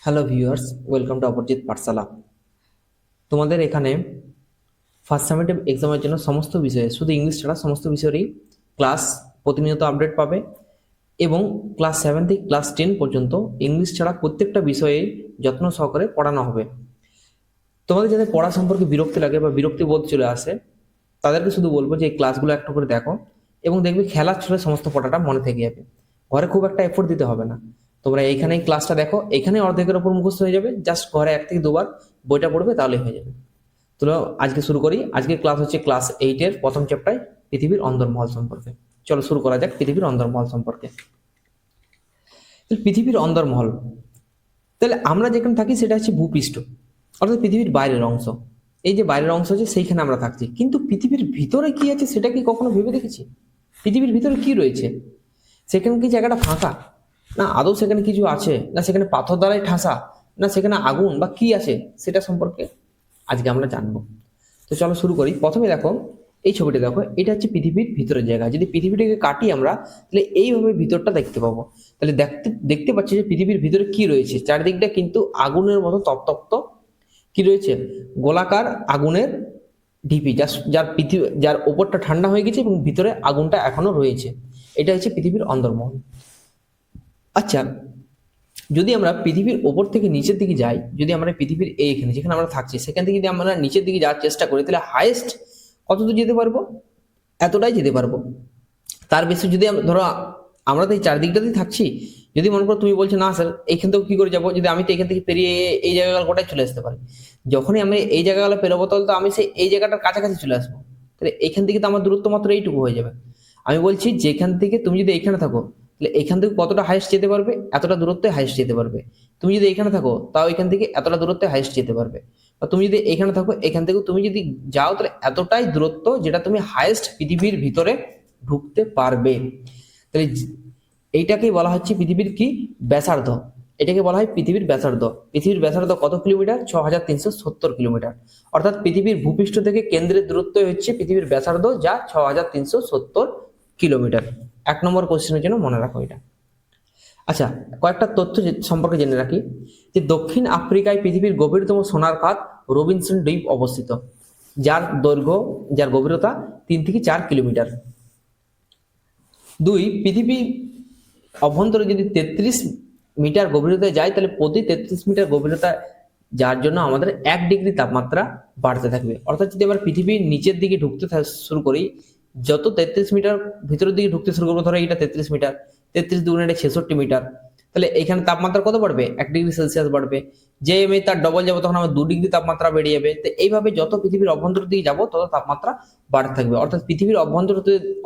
Hello viewers, welcome to অপরজিৎ পাঠশালা। তোমাদের এখানে first summative এক্সামের জন্য সমস্ত বিষয়ে, শুধু ইংলিশ ছাড়া সমস্ত বিষয়েরই ক্লাস প্রতিনিয়ত আপডেট পাবে এবং ক্লাস 7 থেকে ক্লাস 10 পর্যন্ত ইংলিশ ছাড়া প্রত্যেকটা বিষয়ে যত্ন সহকারে পড়ানো হবে। তোমাদের যাদের পড়া সম্পর্কে বিরক্তি লাগে বা বিরক্তি বোধ চলে আসে, তাদেরকে শুধু বলবো যে এই ক্লাসগুলো একটু করে দেখো এবং দেখবে খেলার ছলে সমস্ত পড়াটা মনে থেকে যাবে। ঘরে খুব একটা এফোর্ট দিতে হবে না। তোমরা এইখানেই ক্লাসটা দেখো, এখানে অর্ধেকের উপর মুখস্থ হয়ে যাবে, জাস্ট ঘরে 1 থেকে 2 বার বইটা পড়বে তাহলেই হয়ে যাবে। তো আজকে শুরু করি। আজকের ক্লাস হচ্ছে ক্লাস 8-এর প্রথম চ্যাপ্টার, পৃথিবীর অন্দরমহল সম্পর্কে। চলো শুরু করা যাক পৃথিবীর অন্দরমহল সম্পর্কে। পৃথিবীর অন্দরমহল, তাহলে আমরা যেখানে থাকি সেটা হচ্ছে ভূপৃষ্ঠ, অর্থাৎ পৃথিবীর বাইরের অংশ। এই যে বাইরের অংশ আছে সেইখানে আমরা থাকছি, কিন্তু পৃথিবীর ভিতরে কি আছে সেটা কি কখনো ভেবে দেখেছি? পৃথিবীর ভিতরে কি রয়েছে? সেখানে কি জায়গাটা ফাঁকা, না আদৌ সেখানে কিছু আছে, না সেখানে পাথর দ্বারাই ঠাসা, না সেখানে আগুন বা কি আছে, সেটা সম্পর্কে আজকে আমরা জানবো। তো চলো শুরু করি। প্রথমে দেখো, এই ছবিটা দেখো, এটা হচ্ছে পৃথিবীর ভিতরের জায়গা। যদি পৃথিবীটাকে কাটি আমরা, তাহলে এইভাবে ভিতরটা দেখতে পাবো। তাহলে দেখতে দেখতে পাচ্ছি যে পৃথিবীর ভিতরে কি রয়েছে। চারিদিকটা কিন্তু আগুনের মতো তপ্তপ্ত কি রয়েছে, গোলাকার আগুনের ঢিপি, যার ওপরটা ঠান্ডা হয়ে গেছে এবং ভিতরে আগুনটা এখনো রয়েছে। এটা হচ্ছে পৃথিবীর অন্দরমহল। আচ্ছা, যদি আমরা পৃথিবীর ওপর থেকে নিচের দিকে যাই, যদি আমরা পৃথিবীর এইখানে যেখানে আমরা থাকছি সেখান থেকে যদি আমরা নিচের দিকে যাওয়ার চেষ্টা করি, তাহলে হাইয়েস্ট কত দূর যেতে পারবো? এতটাই যেতে পারবো। তার বেশি যদি ধরো, আমরা তো এই চারদিকটাতেই থাকছি। যদি মনে করো তুমি বলছো না স্যার এইখান থেকে কি করে যাবো, যদি আমি তো এখান থেকে পেরিয়ে এই জায়গাগুলো গোটাই চলে আসতে পারি। যখনই আমি এই জায়গাগুলো পেরোবো তাহলে তো আমি সেই এই জায়গাটার কাছাকাছি চলে আসবো। তাহলে এখান থেকে তো আমার দূরত্ব মাত্র এইটুকু হয়ে যাবে। আমি বলছি যেখান থেকে তুমি যদি এখানে থাকো, তাহলে এখান থেকে কতটা হাইস্ট যেতে পারবে? এতটা দূরত্বে হাইস্ট যেতে পারবে। তুমি যদি এখানে থাকো তাও এখান থেকে এতটা দূরত্বে হাইস্ট যেতে পারবে। বা তুমি যদি এখানে থাকো, এখান থেকে তুমি যদি যাও, তাহলে এতটাই দূরত্ব যেটা তুমি হাইস্ট পৃথিবীর ভিতরে ঢুকতে পারবে। তাহলে এইটাকেই বলা হচ্ছে পৃথিবীর কি, ব্যাসার্ধ। এটাকে বলা হয় পৃথিবীর ব্যাসার্ধ। পৃথিবীর ব্যাসার্ধ কত কিলোমিটার? 6370 কিলোমিটার। অর্থাৎ পৃথিবীর ভূপৃষ্ঠ থেকে কেন্দ্রের দূরত্ব হচ্ছে পৃথিবীর ব্যাসার্ধ, যা 6370 কিলোমিটার। 1 নম্বর কোশ্চেনের জন্য মনে রাখো এটা। আচ্ছা, কয়েকটা তথ্য সম্পর্কে জেনে রাখি। যে দক্ষিণ আফ্রিকায় পৃথিবীর গভীরতম সোনার খাত রবিনসন দ্বীপ অবস্থিত, যার গভীরতা 3 থেকে 4 কিলোমিটার। 2, পৃথিবী অভ্যন্তরে যদি 33 মিটার গভীরতায় যায়, তাহলে প্রতি 33 মিটার গভীরতা যার জন্য আমাদের 1 ডিগ্রি তাপমাত্রা বাড়তে থাকবে। অর্থাৎ যদি আমরা পৃথিবীর নিচের দিকে ঢুকতে শুরু করি, যত 33 মিটার ভিতরের দিকে ঢুকতে শুরু করবো, ধরো এটা 33 মিটার, 33 × 2 = 66 মিটার, তাহলে এখানে তাপমাত্রা কত বাড়বে? 1 ডিগ্রি সেলসিয়াস বাড়বে। যে আমি তার ডবল যাবো তখন আমার 2 ডিগ্রি তাপমাত্রা বেড়ে যাবে। তো এইভাবে যত পৃথিবীর অভ্যন্তরের দিকে যাবো তত তাপমাত্রা বাড়তে থাকবে। অর্থাৎ পৃথিবীর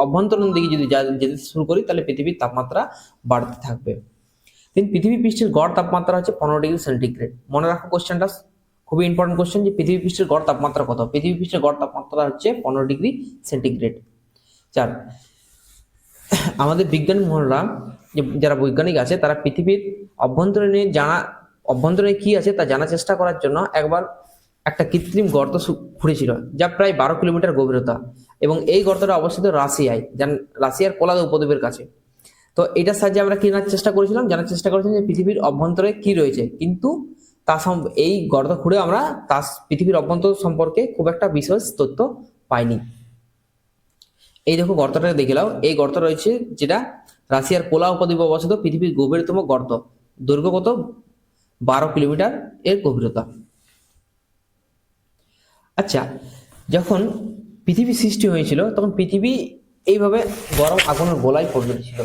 অভ্যন্তরীণ দিকে যদি যেতে শুরু করি, তাহলে পৃথিবীর তাপমাত্রা বাড়তে থাকবে। পৃথিবী পৃষ্ঠের গড় তাপমাত্রা হচ্ছে 15 ডিগ্রি সেন্টিগ্রেড। মনে রাখো কোশ্চেনটা, খুবই ইম্পর্টেন্ট কোশ্চেন, যে পৃথিবী পৃষ্ঠের গড় তাপমাত্রা কত? পৃথিবী পৃষ্ঠের গড় তাপমাত্রা হচ্ছে 15 ডিগ্রি সেন্টিগ্রেড। 4, আমাদের বিজ্ঞানী মহলরা, যারা বৈজ্ঞানিক আছে, তারা পৃথিবীর অভ্যন্তরে কি আছে তা জানার চেষ্টা করার জন্য একবার একটা কৃত্রিম গর্ত খুঁড়েছিল, যা প্রায় 12 কিলোমিটার গভীরতা, এবং এই গর্তটা অবস্থিত রাশিয়ায়, রাশিয়ার কোলাদ উপদ্বীপের কাছে। তো এটার সাহায্যে আমরা কি জানার চেষ্টা করেছিলাম যে পৃথিবীর অভ্যন্তরে কি রয়েছে, কিন্তু এই গর্ত খুঁড়ে আমরা পৃথিবীর অভ্যন্তর সম্পর্কে খুব একটা বিশেষ তথ্য পাইনি। এই দেখো গর্তটা দেখে নাও, এই গর্ত রয়েছে যেটা রাশিয়ার কোলা উপদ্বীপে অবস্থিত, পৃথিবীর গভীরতম গর্ত। দৈর্ঘ্য কত? 12 কিলোমিটার এর গভীরতা। আচ্ছা, যখন পৃথিবী সৃষ্টি হয়েছিল তখন পৃথিবী এইভাবে গরম আগুনের গোলায় পরিণত ছিল।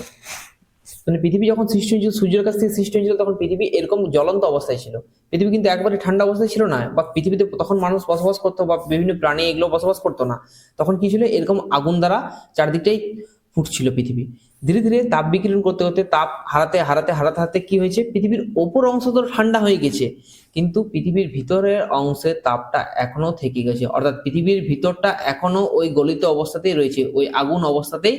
মানে পৃথিবী যখন সৃষ্টি হয়েছিল, সূর্যের কাছ থেকে সৃষ্টি হয়েছিল, তখন পৃথিবী এরকম জ্বলন্ত অবস্থায় ছিল। পৃথিবী কিন্তু একবারে ঠান্ডা অবস্থায় ছিল না, বা পৃথিবীতে তখন মানুষ বসবাস করতো বা বিভিন্ন প্রাণী এগুলো বসবাস করতো না। তখন কি ছিল, এরকম আগুন দ্বারা চারদিকটাই ফুটছিল পৃথিবী। ধীরে ধীরে তাপ বিকিরণ করতে করতে, তাপ হারাতে হারাতে হারাতে হারাতে কি হয়েছে, পৃথিবীর ওপর অংশ তো ঠান্ডা হয়ে গেছে, কিন্তু পৃথিবীর ভিতরের অংশে তাপটা এখনো থেকে গেছে। অর্থাৎ পৃথিবীর ভিতরটা এখনো ওই গলিত অবস্থাতেই রয়েছে, ওই আগুন অবস্থাতেই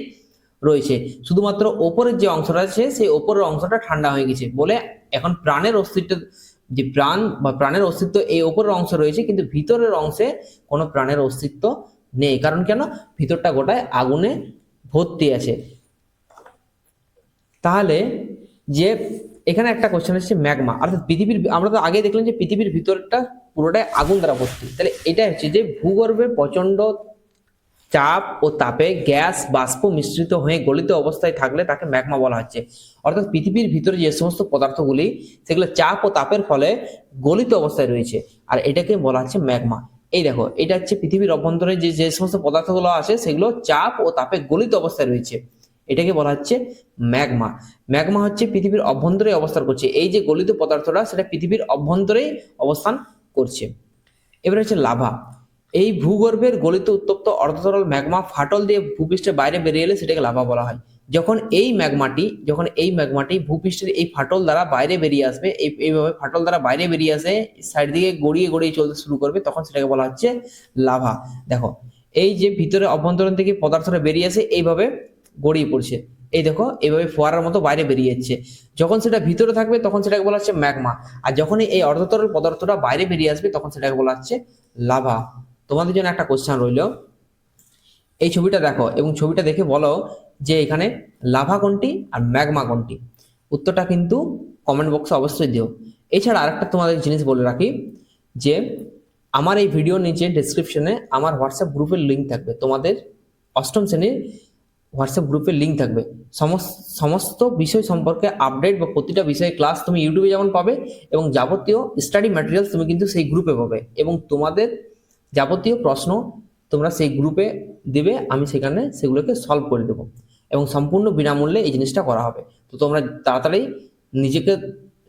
রয়েছে। শুধুমাত্র ওপরের যে অংশটা আছে সেই ওপরের অংশটা ঠান্ডা হয়ে গেছে বলে এখন প্রাণের অস্তিত্ব, যে প্রাণ বা প্রাণের অস্তিত্ব এই ওপরের অংশ রয়েছে, কিন্তু ভিতরের অংশে কোনো প্রাণের অস্তিত্ব নেই। কারণ কেন? ভিতরটা গোটায় আগুনে ভর্তি আছে। তাহলে যে এখানে একটা কোশ্চেন হচ্ছে ম্যাগমা, অর্থাৎ পৃথিবীর, আমরা তো আগে দেখলাম যে পৃথিবীর ভিতরটা পুরোটাই আগুন দ্বারা ভর্তি, তাহলে এটা হচ্ছে যে ভূগর্ভে প্রচন্ড চাপ ও তাপে গ্যাস বাষ্প মিশ্রিত হয়ে গলিত অবস্থায় থাকলে তাকে ম্যাগমা বলা হচ্ছে। অর্থাৎ পৃথিবীর ভিতরে যে সমস্ত পদার্থগুলি সেগুলো চাপ ও তাপের ফলে গলিত অবস্থায় রয়েছে, আর এটাকে বলা হচ্ছে ম্যাগমা। এই দেখো, এটা হচ্ছে পৃথিবীর অভ্যন্তরে যে যে সমস্ত পদার্থগুলো আছে সেগুলো চাপ ও তাপে গলিত অবস্থায় রয়েছে, এটাকে বলা হচ্ছে ম্যাগমা। ম্যাগমা হচ্ছে পৃথিবীর অভ্যন্তরে অবস্থান করছে, এই যে গলিত পদার্থটা সেটা পৃথিবীর অভ্যন্তরেই অবস্থান করছে। এবার হচ্ছে লাভা। এই ভূগর্ভের গলিত উত্তপ্ত অর্ধতরল ম্যাগমা ফাটল দিয়ে ভূপৃষ্ঠের বাইরে বেরিয়ে এলে সেটাকে লাভা বলা হয়। যখন এই ম্যাগমাটি ভূপৃষ্ঠের এই ফাটল দ্বারা বাইরে বেরিয়ে আসবে, এইভাবে ফাটল দ্বারা বাইরে বেরিয়ে আসে সাইড দিকে গড়িয়ে গড়িয়ে চলতে শুরু করবে, তখন সেটাকে বলা হচ্ছে লাভা। দেখো, এই যে ভিতরে অভ্যন্তরীণ থেকে পদার্থটা বেরিয়ে আসে এইভাবে গড়িয়ে পড়ছে, এই দেখো এইভাবে ফোয়ারার মতো বাইরে বেরিয়ে যাচ্ছে, যখন সেটা ভিতরে থাকবে তখন সেটাকে বলা হচ্ছে ম্যাগমা, আর যখনই এই অর্ধতরল পদার্থটা বাইরে বেরিয়ে আসবে তখন সেটাকে বলা হচ্ছে লাভা। তোমাদের জন্য একটা কোশ্চেন রইল, এই ছবিটা দেখো এবং ছবিটা দেখে বলো যে এখানে লাভা কোনটি আর ম্যাগমা কোনটি। উত্তরটা কিন্তু কমেন্ট বক্সে অবশ্যই দিও। এছাড়া আরেকটা তোমাদের জিনিস বলে রাখি যে আমার এই ভিডিওর নিচে ডেসক্রিপশনে আমার হোয়াটসঅ্যাপ গ্রুপের লিঙ্ক থাকবে, তোমাদের অষ্টম শ্রেণীর হোয়াটসঅ্যাপ গ্রুপের লিঙ্ক থাকবে। সমস্ত বিষয় সম্পর্কে আপডেট বা প্রতিটা বিষয়ে ক্লাস তুমি ইউটিউবে যেমন পাবে, এবং যাবতীয় স্টাডি ম্যাটেরিয়ালস তুমি কিন্তু সেই গ্রুপে পাবে, এবং তোমাদের যাবতীয় প্রশ্ন তোমরা সেই গ্রুপে দেবে, আমি সেখানে সেগুলোকে সলভ করে দেবো, এবং সম্পূর্ণ বিনামূল্যে এই জিনিসটা করা হবে। তো তোমরা তাড়াতাড়ি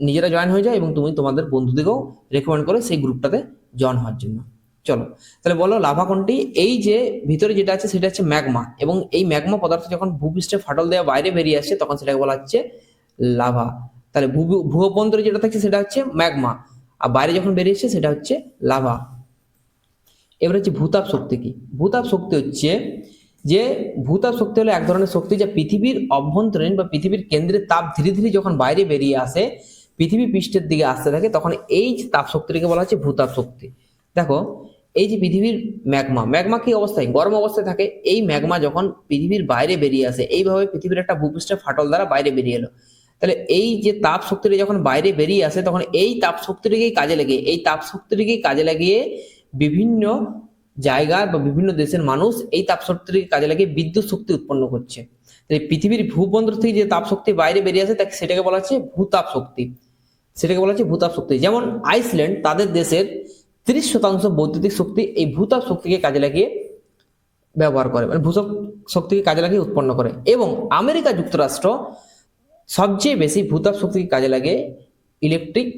নিজেরা জয়েন হয়ে যাও, এবং তুমি তোমাদের বন্ধুদেরকেও রেকমেন্ড করে সেই গ্রুপটাতে জয়েন হওয়ার জন্য। চলো তাহলে বলো লাভা কোনটি। এই যে ভিতরে যেটা আছে সেটা হচ্ছে ম্যাগমা, এবং এই ম্যাগমা পদার্থ যখন ভূপৃষ্ঠে ফাটল দেওয়া বাইরে বেরিয়ে আসছে তখন সেটাকে বলা হচ্ছে লাভা। তাহলে ভূ অভ্যন্তরে যেটা থাকছে সেটা হচ্ছে ম্যাগমা, আর বাইরে যখন বেরিয়ে আসছে সেটা হচ্ছে লাভা। এবার হচ্ছে ভূতাপ শক্তি কি। ভূতাপ শক্তি হচ্ছে যে ভূতাপ শক্তি হলো এক ধরনের শক্তি যা পৃথিবীর অভ্যন্তরীণ বা পৃথিবীর কেন্দ্রের তাপ ধীরে ধীরে যখন বাইরে বেরিয়ে আসে পৃথিবী পৃষ্ঠের দিকে আসতে থাকে, তখন এই তাপ শক্তিকে বলা হচ্ছে ভূতাপ শক্তি। দেখো, এই যে পৃথিবীর ম্যাগমা কি অবস্থায়, গরম অবস্থায় থাকে, এই ম্যাগমা যখন পৃথিবীর বাইরে বেরিয়ে আসে এইভাবে পৃথিবীর একটা ভূপৃষ্ঠের ফাটল দ্বারা বাইরে বেরিয়ে এলো, তাহলে এই যে তাপ শক্তিটা যখন বাইরে বেরিয়ে আসে তখন এই তাপ শক্তিটিকেই কাজে লাগিয়ে বিভিন্ন জায়গার বা বিভিন্ন দেশের মানুষ এই তাপ শক্তিকে কাজে লাগিয়ে বিদ্যুৎ শক্তি উৎপন্ন করছে। তাই পৃথিবীর ভূবন্দর থেকে যে তাপ শক্তি বাইরে বেরিয়ে আসে তাকে সেটাকে বলা হচ্ছে ভূতাপ শক্তি। যেমন আইসল্যান্ড তাদের দেশের 30% বৈদ্যুতিক শক্তি এই ভূতাপ শক্তিকে কাজে লাগিয়ে ব্যবহার করে, মানে ভূতাপ শক্তিকে কাজে লাগিয়ে উৎপন্ন করে, এবং আমেরিকা যুক্তরাষ্ট্র সবচেয়ে বেশি ভূতাপ শক্তিকে কাজে লাগিয়ে ইলেকট্রিক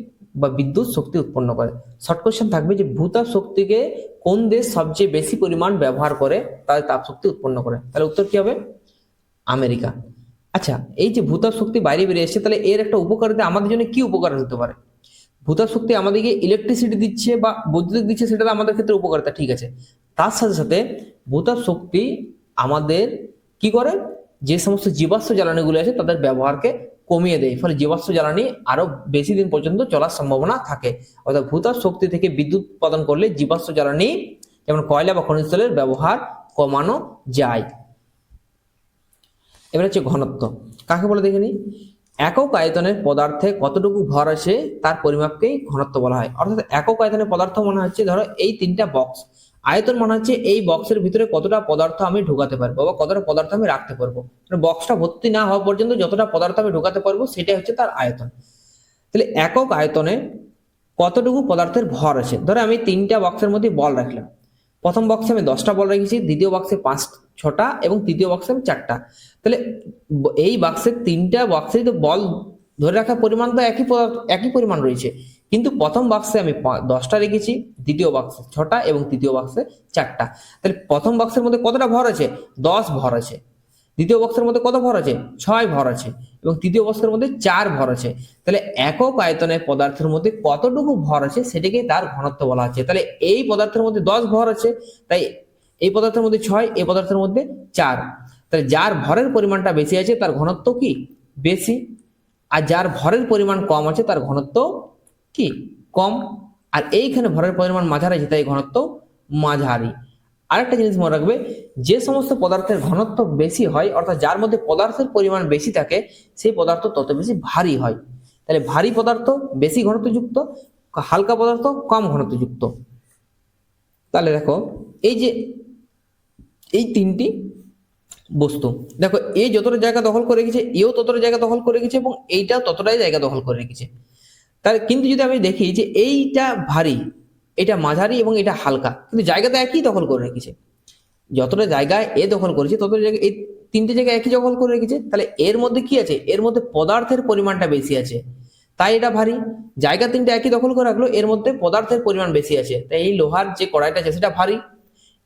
বা বিদ্যুৎ শক্তি উৎপন্ন করে। শর্ট কোশ্চেন থাকবে যে ভূতাপ শক্তিকে কোন দেশ সবচেয়ে বেশি পরিমাণ ব্যবহার করে তাদের তাপ শক্তি উৎপন্ন করে, তাহলে উত্তর কি হবে? আমেরিকা। আচ্ছা, এই যে ভূতাপ শক্তি বাইরে বেরিয়ে এসেছে, তাহলে এর একটা উপকারিতা আমাদের জন্য কি উপকার হতে পারে? ভূতাপ শক্তি আমাদেরকে ইলেকট্রিসিটি দিচ্ছে বা বৈদ্যুতিক দিচ্ছে, সেটা তো আমাদের ক্ষেত্রে উপকারিতা, ঠিক আছে। তার সাথে সাথে ভূতাপ শক্তি আমাদের কি করে, যে সমস্ত জীবাশ্ম জ্বালানিগুলো আছে তাদের ব্যবহারকে কমিয়ে দেয়, ফলে জীবাশ্ম জ্বালানি আরো বেশি দিন পর্যন্ত চলার সম্ভাবনা থাকে। অর্থাৎ ভূতাপ শক্তি থেকে বিদ্যুৎ উৎপাদন করলে জীবাশ্ম জ্বালানি যেমন কয়লা বা খনিজ তেলের ব্যবহার কমানো যায়। এবার হচ্ছে ঘনত্ব কাকে বলে দেখে নিই। একক আয়তনের পদার্থে কতটুকু ভর আছে তার পরিমাপকেই ঘনত্ব বলা হয়। অর্থাৎ একক আয়তনের পদার্থ মনে হচ্ছে, ধরো এই 3টা বক্স, আয়তন মনে হচ্ছে এই বক্সের ভিতরে কতটা পদার্থ আমি ঢোকাতে পারবো বা কতটা পদার্থ আমি রাখতে পারবো, বক্সটা ভর্তি না হওয়া পর্যন্ত যতটা পদার্থ আমি ঢোকাতে পারবো সেটাই হচ্ছে তার আয়তন। তাহলে একক আয়তনে কতটুকু পদার্থের ভর আছে, ধরো আমি 3টা বক্সের মধ্যে বল রাখলাম, প্রথম বক্সে আমি 10টা বল রেখেছি, দ্বিতীয় বক্সে 6টা এবং তৃতীয় বক্সে আমি 4টা। তাহলে এই বাক্সের 3টা বক্সেই তো বল ধরে রাখার পরিমাণ তো একই পরিমাণ রয়েছে, কিন্তু প্রথম বাক্সে আমি 10টা রেখেছি, দ্বিতীয় বাক্সে 6টা এবং তৃতীয় বাক্সে 4টা। তাহলে প্রথম বক্সের মধ্যে কতটা ভর আছে? 10 ভর আছে। দ্বিতীয় বক্সের মধ্যে কত ভর আছে? 6 ভর আছে, এবং তৃতীয় বক্সের মধ্যে 4 ভর আছে। তাহলে একক আয়তনের পদার্থের মধ্যে কতটুকু ভর আছে সেটাকে তার ঘনত্ব বলা হচ্ছে। তাহলে এই পদার্থের মধ্যে 10 ভর আছে, তাই এই পদার্থের মধ্যে 6, এই পদার্থের মধ্যে 4। তাহলে যার ভরের পরিমাণটা বেশি আছে তার ঘনত্ব কি? বেশি। আর যার ভরের পরিমাণ কম আছে তার ঘনত্ব কি? কম। আর এইখানে ভরের পরিমাণ মাঝারি আছে তাই ঘনত্ব মাঝারি। আরেকটা জিনিস মনে রাখবে, যে সমস্ত পদার্থের ঘনত্ব বেশি হয়, অর্থাৎ যার মধ্যে পদার্থের পরিমাণ বেশি থাকে, সেই পদার্থ তত বেশি ভারী হয়। তাহলে ভারী পদার্থ বেশি ঘনত্বযুক্ত, হালকা পদার্থ কম ঘনত্বযুক্ত। তাহলে দেখো এই যে এই তিনটি বস্তু, দেখো এ যতটা জায়গা দখল করে রেখেছে, এও ততটা জায়গা দখল করে রেখেছে, এবং এইটাও ততটাই জায়গা দখল করে রেখেছে। তাহলে কিন্তু যদি আমি দেখি যে এইটা ভারী, এটা মাঝারি এবং এটা হালকা, কিন্তু জায়গাটা একই দখল করে রেখেছে। যতটা জায়গায় এ দখল করেছে ততটা জায়গায় এই তিনটে জায়গায় একই দখল করে রেখেছে। তাহলে এর মধ্যে কি আছে, এর মধ্যে পদার্থের পরিমাণটা বেশি আছে, তাই এটা ভারী। জায়গা তিনটে একই দখল করে রাখলো, এর মধ্যে পদার্থের পরিমাণ বেশি আছে, তাই এই লোহার যে কড়াইটা আছে সেটা ভারী।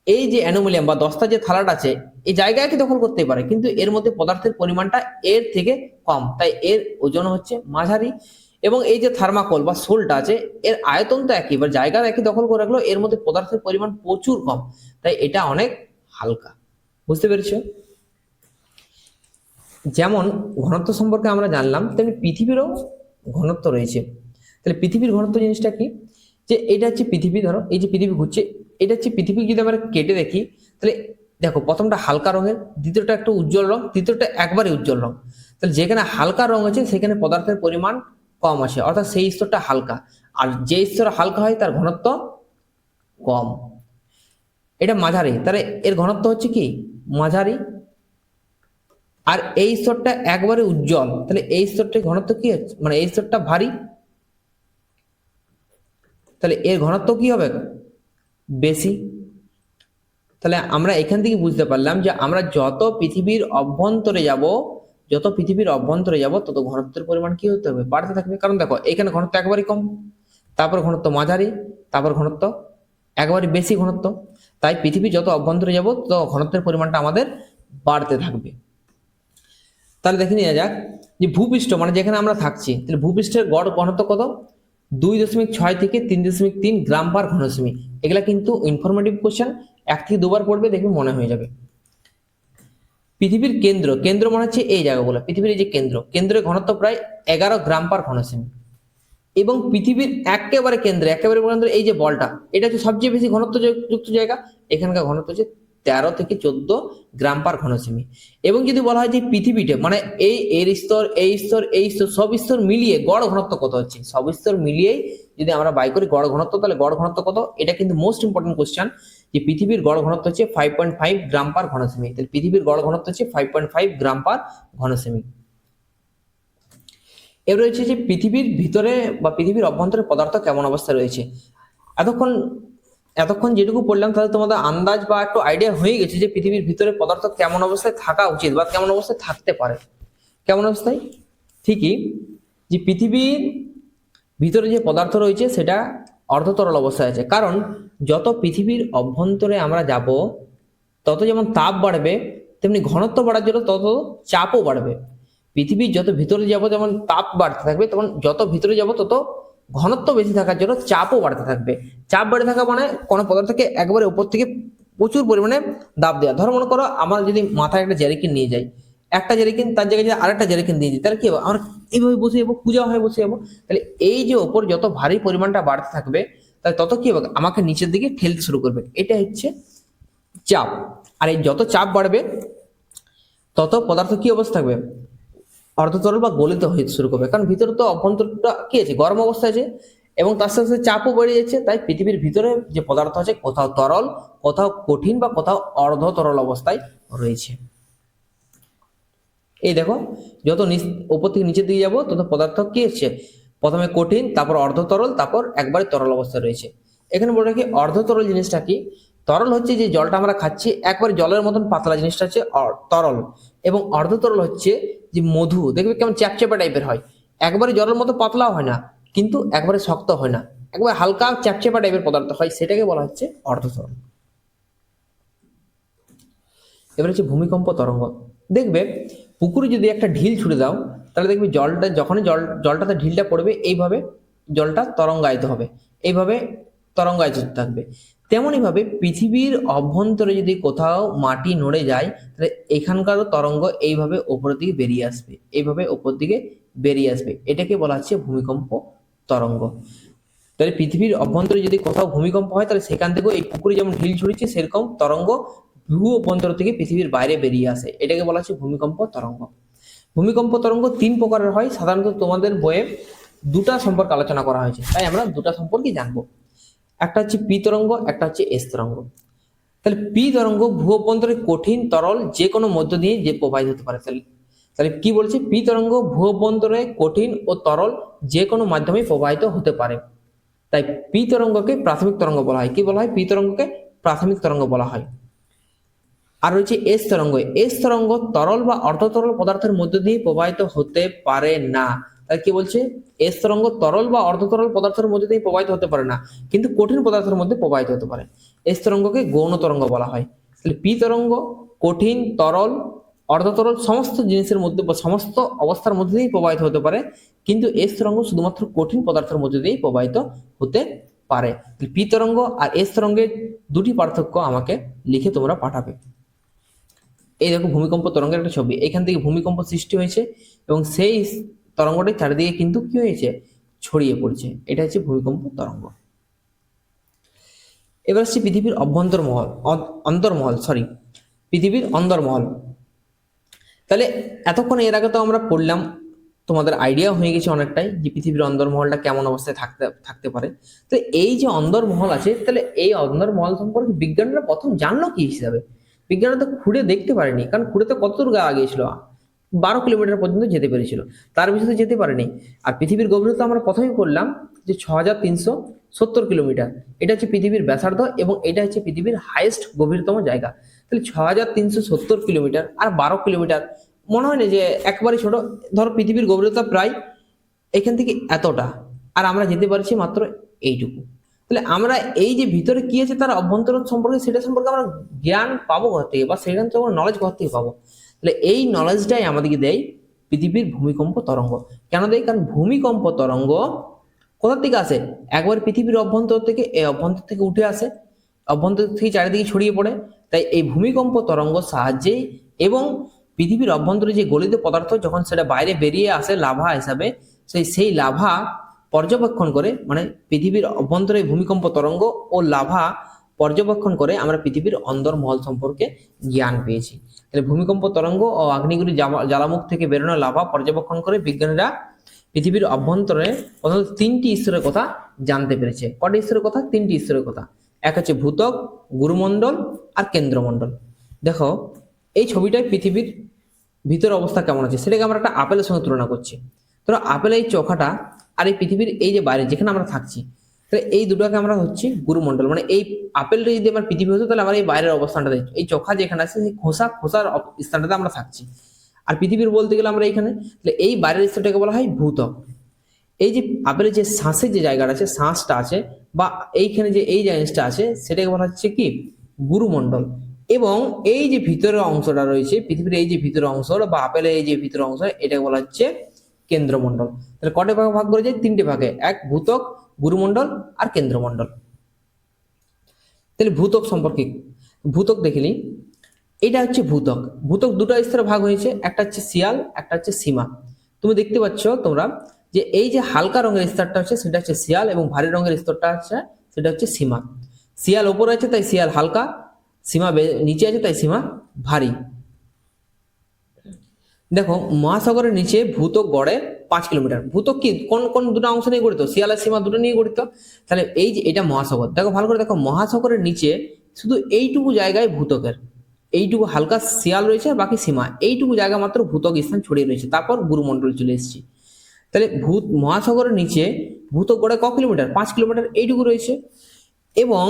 এই যে অ্যালুমিনিয়াম বা দস্তা যে থালাটা আছে, এই জায়গা একই দখল করতে পারে, কিন্তু এর মধ্যে পদার্থের পরিমাণটা এর থেকে কম, তাই এর ওজন হচ্ছে মাঝারি। এবং এই যে থার্মাকল বা সোলটা আছে, এর আয়তন তো একই, এবার জায়গা একই দখল করে রাখলো, এর মধ্যে পদার্থের পরিমাণ প্রচুর কম, তাই এটা অনেক হালকা। বুঝতে পেরেছো? যেমন ঘনত্ব সম্পর্কে আমরা জানলাম, তেমনি পৃথিবীরও ঘনত্ব রয়েছে। তাহলে পৃথিবীর ঘনত্ব জিনিসটা কি, যে এটা হচ্ছে পৃথিবী, ধরো এই যে পৃথিবী ঘুরছে, এটা হচ্ছে পৃথিবী। যদি আমরা কেটে দেখি তাহলে দেখো প্রথমটা হালকা রঙের, দ্বিতীয়টা একটু উজ্জ্বল রং, তৃতীয়টা একবারে উজ্জ্বল রং। তাহলে যেখানে হালকা রং আছে সেখানে পদার্থের পরিমাণ কম আসে, অর্থাৎ সেই স্তরটা হালকা। আর যে স্তর হালকা হয় তার ঘনত্ব কম। এটা মাঝারি, তাহলে এর ঘনত্ব হচ্ছে কি মাঝারি। আর এই স্তরটা একবারে উজ্জ্বল, তাহলে এই স্তরটার ঘনত্ব কি হচ্ছে, মানে এই স্তরটা ভারী, তাহলে এর ঘনত্ব কি হবে বেশি। তাহলে আমরা এখান থেকে বুঝতে পারলাম যে আমরা যত পৃথিবীর অভ্যন্তরে যাব তত ঘনত্বের পরিমাণ কি হতে হবে, বাড়তে থাকবে। কারণ দেখো এখানে ঘনত্ব একবারই কম, তারপর ঘনত্ব মাঝারি, তারপর ঘনত্ব একবারে বেশি ঘনত্ব, তাই পৃথিবী যত অভ্যন্তরে যাব তত ঘনত্বের পরিমাণটা আমাদের বাড়তে থাকবে। তাহলে দেখে নেওয়া যাক যে ভূপৃষ্ঠ মানে যেখানে আমরা থাকছি, তাহলে ভূপৃষ্ঠের গড় ঘনত্ব কত, 2.6 থেকে 3.3 গ্রাম পার ঘন সেমি। এগুলা কিন্তু ইনফরমেটিভ কোশ্চেন, 1 থেকে 2 বার পড়বে, দেখবে মনে হয়ে যাবে। পৃথিবীর কেন্দ্র মনে হচ্ছে এই জায়গাগুলো, পৃথিবীর এই যে কেন্দ্রের ঘনত্ব প্রায় 11 গ্রাম পার ঘন সেমি। এবং পৃথিবীর একেবারে কেন্দ্রে এই যে বলটা, এটা হচ্ছে সবচেয়ে বেশি ঘনত্ব যুক্ত জায়গা, এখানকার ঘনত্ব হচ্ছে 13 থেকে 14 গ্রাম পার ঘন সেমি। এবং যদি বলা হয় যে পৃথিবীতে মানে এর স্তর, এই স্তর সব স্তর মিলিয়ে গড় ঘনত্ব কত হচ্ছে, সব স্তর মিলিয়েই যদি আমরা বাই করি গড় ঘনত্ব, তাহলে গড় ঘনত্ব কত, এটা কিন্তু মোস্ট ইম্পর্টেন্ট কোশ্চেন। যে পৃথিবীর গড় ঘনত্ব হচ্ছে 5.5 গ্রাম পার ঘন সেমি। তাহলে পৃথিবীর গড় ঘনত্ব হচ্ছে 5.5 গ্রাম পার ঘন সেমি। এবার রয়েছে যে পৃথিবীর ভিতরে বা পৃথিবীর অভ্যন্তরে পদার্থ কেমন অবস্থায় রয়েছে। এতক্ষণ যেটুকু পড়লাম তাহলে তোমাদের আন্দাজ বা একটু আইডিয়া হয়ে গেছে যে পৃথিবীর ভিতরে পদার্থ কেমন অবস্থায় থাকা উচিত বা কেমন অবস্থায় থাকতে পারে। কেমন অবস্থায়, ঠিকই যে পৃথিবীর ভিতরে যে পদার্থ রয়েছে সেটা অর্ধতরল অবস্থায় আছে। কারণ যত পৃথিবীর অভ্যন্তরে আমরা যাব তত যেমন তাপ বাড়বে, তেমনি ঘনত্ব বাড়ার জন্য তত চাপও বাড়বে। পৃথিবীর যত ভিতরে যাব যেমন তাপ বাড়তে থাকবে, তখন যত ভিতরে যাব তত ঘনত্ব বেশি থাকার জন্য চাপও বাড়তে থাকবে। চাপ বাড়তে থাকা মানে কোনো পদার্থকে একবারে উপর থেকে প্রচুর পরিমাণে দাব দেওয়া। ধরো মনে করো আমরা যদি মাথায় একটা জ্যারিকেন নিয়ে যাই, একটা জ্যারিকেন তার জায়গায় যদি আরেকটা জ্যারিকেন দিয়ে দিই, তাহলে কি হবে, আমরা এইভাবে বসে যাবো, পূজা হয়ে বসে যাবো। তাহলে এই যে ওপর যত ভারী পরিমাণটা বাড়তে থাকবে, তাহলে তত কি হবে, আমাকে নিচের দিকে ঠেলতে শুরু করবে। এটা হচ্ছে চাপ। আর এই যত চাপ বাড়বে তত পদার্থ কি অবস্থা থাকবে, অর্ধতরল বা গলিত হয়ে শুরু করবে। কারণ ভিতরে তো অভ্যন্তরটা কি আছে, গরম অবস্থায় আছে, এবং তার সাথে সাথে চাপও বেড়ে যাচ্ছে। তাই পৃথিবীর ভিতরে যে পদার্থ আছে কোথাও তরল, কোথাও কঠিন বা কোথাও অর্ধতরল অবস্থায় রয়েছে। এই দেখো যত উপর থেকে নিচের দিকে যাবো তত পদার্থ কি হচ্ছে, প্রথমে কঠিন, তারপর অর্ধতরল, তারপর একবারে তরল অবস্থায় রয়েছে। এখানে বলে রাখি অর্ধতরল জিনিসটা কি, তরল হচ্ছে যে জলটা আমরা খাচ্ছি একবারে জলের মতন পাতলা, জিনিসটা হচ্ছে তরল। এবং অর্ধতরল হচ্ছে যে মধু, দেখবে কেমন চ্যাপচ্যাপা টাইপের হয়, একবারে জলের মতো পাতলাও হয় না কিন্তু একবারে শক্ত হয় না, একবারে হালকা চ্যাপচ্যাপা টাইপের পদার্থ হয়, সেটাকে বলা হচ্ছে অর্ধতরল। এবার হচ্ছে ভূমিকম্প তরঙ্গ। দেখবে পুকুরে যদি একটা ঢিল ছুড়ে দাও, তাহলে দেখবি জলটা যখনই জলটাতে ঢিলটা পড়বে এইভাবে জলটা তরঙ্গায়িত হবে, এইভাবে তরঙ্গায়িত থাকবে। তেমনই ভাবে পৃথিবীর অভ্যন্তরে যদি কোথাও মাটি নড়ে যায়, তাহলে এখানকারও তরঙ্গ এইভাবে ওপরের দিকে বেরিয়ে আসবে, এইভাবে ওপর দিকে বেরিয়ে আসবে। এটাকে বলা হচ্ছে ভূমিকম্প তরঙ্গ। তাহলে পৃথিবীর অভ্যন্তরে যদি কোথাও ভূমিকম্প হয়, তাহলে সেখান থেকেও এই পুকুরে যেমন ঢিল ছুড়েছে সেরকম তরঙ্গ ভূ অভ্যন্তর থেকে পৃথিবীর বাইরে বেরিয়ে আসে, এটাকে বলা হচ্ছে ভূমিকম্প তরঙ্গ। ভূমিকম্প তরঙ্গ 3 প্রকারের হয়, সাধারণত তোমাদের বইয়ে দুটা সম্পর্কে আলোচনা করা হয়েছে, তাই আমরা দুটা সম্পর্কে জানবো। একটা হচ্ছে পি তরঙ্গ, একটা হচ্ছে এস তরঙ্গ। তাহলে পি তরঙ্গ ভূ অভ্যন্তরে কঠিন তরল যে কোনো মধ্য দিয়ে যে প্রবাহিত হতে পারে। তাহলে কি বলছে, পি তরঙ্গ ভূ অভ্যন্তরে কঠিন ও তরল যে কোনো মাধ্যমে প্রবাহিত হতে পারে। তাই পি তরঙ্গকে প্রাথমিক তরঙ্গ বলা হয়। কি বলা হয়? পি তরঙ্গকে প্রাথমিক তরঙ্গ বলা হয়। আর রয়েছে এস তরঙ্গ। এস তরঙ্গ তরল বা অর্ধতরল পদার্থের মধ্য দিয়ে প্রবাহিত হতে পারে না। তাহলে কি বলছে, এস তরঙ্গ তরল বা অর্ধতরল পদার্থের মধ্যে দিয়ে প্রবাহিত হতে পারে না, কিন্তু কঠিন পদার্থের মধ্যে প্রবাহিত হতে পারে। এস তরঙ্গকে গৌণ তরঙ্গ বলা হয়। তাহলে পি তরঙ্গ কঠিন, তরল, অর্ধতরল সমস্ত জিনিসের মধ্যে বা সমস্ত অবস্থার মধ্যে দিয়েই প্রবাহিত হতে পারে, কিন্তু এস তরঙ্গ শুধুমাত্র কঠিন পদার্থের মধ্যে দিয়েই প্রবাহিত হতে পারে। পি তরঙ্গ আর এস তরঙ্গের দুটি পার্থক্য আমাকে লিখে তোমরা পাঠাবে। এই দেখো ভূমিকম্প তরঙ্গের একটা ছবি, এখান থেকে ভূমিকম্প সৃষ্টি হয়েছে এবং সেই তরঙ্গটি চারিদিকে কিন্তু কি হয়েছে, ছড়িয়ে পড়ছে। এটা হচ্ছে ভূমিকম্প তরঙ্গ। এবার হচ্ছে পৃথিবীর অন্তর্মহল, পৃথিবীর অন্দরমহল। তাহলে এতক্ষণ এর আগে তো আমরা পড়লাম, তোমাদের আইডিয়া হয়ে গেছে অনেকটাই যে পৃথিবীর অন্দরমহলটা কেমন অবস্থায় থাকতে পারে। তো এই যে অন্দরমহল আছে, তাহলে এই অন্দরমহল সম্পর্কে বিজ্ঞানীরা প্রথম জানলো কি হিসাবে? বিজ্ঞানীরা তো খুঁড়ে দেখতে পারেনি, কারণ খুঁড়ে তো কত দূর গিয়েছিল, 12 কিলোমিটার পর্যন্ত যেতে পেরেছিল, তার বেশি তো যেতে পারেনি। আর পৃথিবীর গভীরতা আমরা প্রথমেই বললাম যে 6370 কিলোমিটার। এটা হচ্ছে পৃথিবীর ব্যাসার্ধ এবং এটা হচ্ছে পৃথিবীর হাইয়েস্ট গভীরতম জায়গা। তাহলে 6370 কিলোমিটার আর 12 কিলোমিটার, মনে হয় না যে একবারে ছোট। ধরো পৃথিবীর গভীরতা প্রায় এখান থেকে এতটা, আর আমরা যেতে পারছি মাত্র এইটুকু। তাহলে আমরা এই যে ভিতরে কি আছে তার অভ্যন্তরণ সম্পর্কে, সেটা সম্পর্কে আমরা জ্ঞান পাবো কোথা থেকে, বা সেখান থেকে আমরা নলেজ কোথা থেকে পাবো? তাহলে এই নলেজটাই আমাদেরকে দেয় পৃথিবীর ভূমিকম্প তরঙ্গ। কেন দেয়? কারণ ভূমিকম্প তরঙ্গ কোথা থেকে আসে? একবার পৃথিবীর অভ্যন্তর থেকে, এই অভ্যন্তর থেকে উঠে আসে, অভ্যন্তর থেকে চারিদিকে ছড়িয়ে পড়ে। তাই এই ভূমিকম্প তরঙ্গ সাহায্যেই এবং পৃথিবীর অভ্যন্তরে যে গলিত পদার্থ যখন সেটা বাইরে বেরিয়ে আসে লাভা হিসাবে, সেই লাভা পর্যবেক্ষণ করে, মানে পৃথিবীর অভ্যন্তরে ভূমিকম্প তরঙ্গ ও লাভা পর্যবেক্ষণ করে আমরা পৃথিবীর অন্দরমহল সম্পর্কে জ্ঞান পেয়েছি। তাহলে ভূমিকম্প তরঙ্গ ও আগ্নেয়গিরি জ্বালামুখ থেকে বেরোনো লাভা পর্যবেক্ষণ করে বিজ্ঞানীরা পৃথিবীর অভ্যন্তরে প্রথমত 3টি স্তরের কথা জানতে পেরেছে। কটি স্তরের কথা? 3টি স্তরের কথা। এক হচ্ছে ভূত্বক, গুরুমণ্ডল আর কেন্দ্রমণ্ডল। দেখো এই ছবিটায় পৃথিবীর ভিতর অবস্থা কেমন আছে সেটাকে আমরা একটা আপেলের সঙ্গে তুলনা করছি। ধরো আপেলের এই চোখাটা আর এই পৃথিবীর এই যে বাইরে যেখানে আমরা থাকছি, তাহলে এই দুটোকে আমরা হচ্ছে গুরুমণ্ডল। মানে এই আপেলটা যদি আমার পৃথিবী হতো, তাহলে আমরা এই বাইরের অবস্থানটা দেখছি, এই চোখা যেখানে আছে সেই খোসার স্থানটাতে আমরা থাকছি। আর পৃথিবীর বলতে গেলে আমরা এইখানে, তাহলে এই বাইরের স্তরটাকে বলা হয় ভূত্বক। এই যে আপেলের যে শ্বাসের যে জায়গাটা আছে, শ্বাসটা আছে, বা এইখানে যে এই জিনিসটা আছে, সেটাকে বলা হচ্ছে কি গুরুমণ্ডল। এবং এই যে ভিতরের অংশটা রয়েছে পৃথিবীর, এই যে ভিতরের অংশ বা আপেলের এই যে ভিতরের অংশ, এটাকে বলা হচ্ছে কেন্দ্রমণ্ডল। তাহলে কটে ভাগে ভাগ করে যায়? 3টে ভাগে, এক ভূত্বক, গুরুমণ্ডল আর কেন্দ্রমণ্ডল। তাহলে ভূত্বক সম্পর্কে, ভূত্বক দেখিনি, এটা হচ্ছে ভূত্বক। ভূত্বক দুটো স্তরে ভাগ হয়েছে, একটা হচ্ছে শিয়াল, একটা হচ্ছে সীমা। তুমি দেখতে পাচ্ছ তোমরা যে এই যে হালকা রঙের স্তরটা হচ্ছে সেটা হচ্ছে শিয়াল, এবং ভারী রঙের স্তরটা আছে সেটা হচ্ছে সীমা। শিয়াল ওপরে আছে তাই শিয়াল হালকা, সীমা নিচে আছে তাই সীমা ভারী। দেখো মহাসাগরের নিচে ভূত্বক গড়ে 5 কিলোমিটার। ভূত্বক কি কোন কোন দুটো অংশ নিয়ে গঠিত? শিয়াল আর সীমা দুটো নিয়ে গঠিত। তাহলে এই যে এটা মহাসাগর, দেখো ভালো করে দেখো, মহাসাগরের নিচে শুধু এইটুকু জায়গায় ভূত্বকের, এইটুকু হালকা শিয়াল রয়েছে, বাকি সীমা, এইটুকু জায়গা মাত্র ভূত্বক স্থান ছড়িয়ে রয়েছে। তারপর গুরুমণ্ডল চলে এসেছি। তাহলে মহাসাগরের নিচে ভূত্বক গড়ে ক কিলোমিটার? 5 কিলোমিটার, এইটুকু রয়েছে। এবং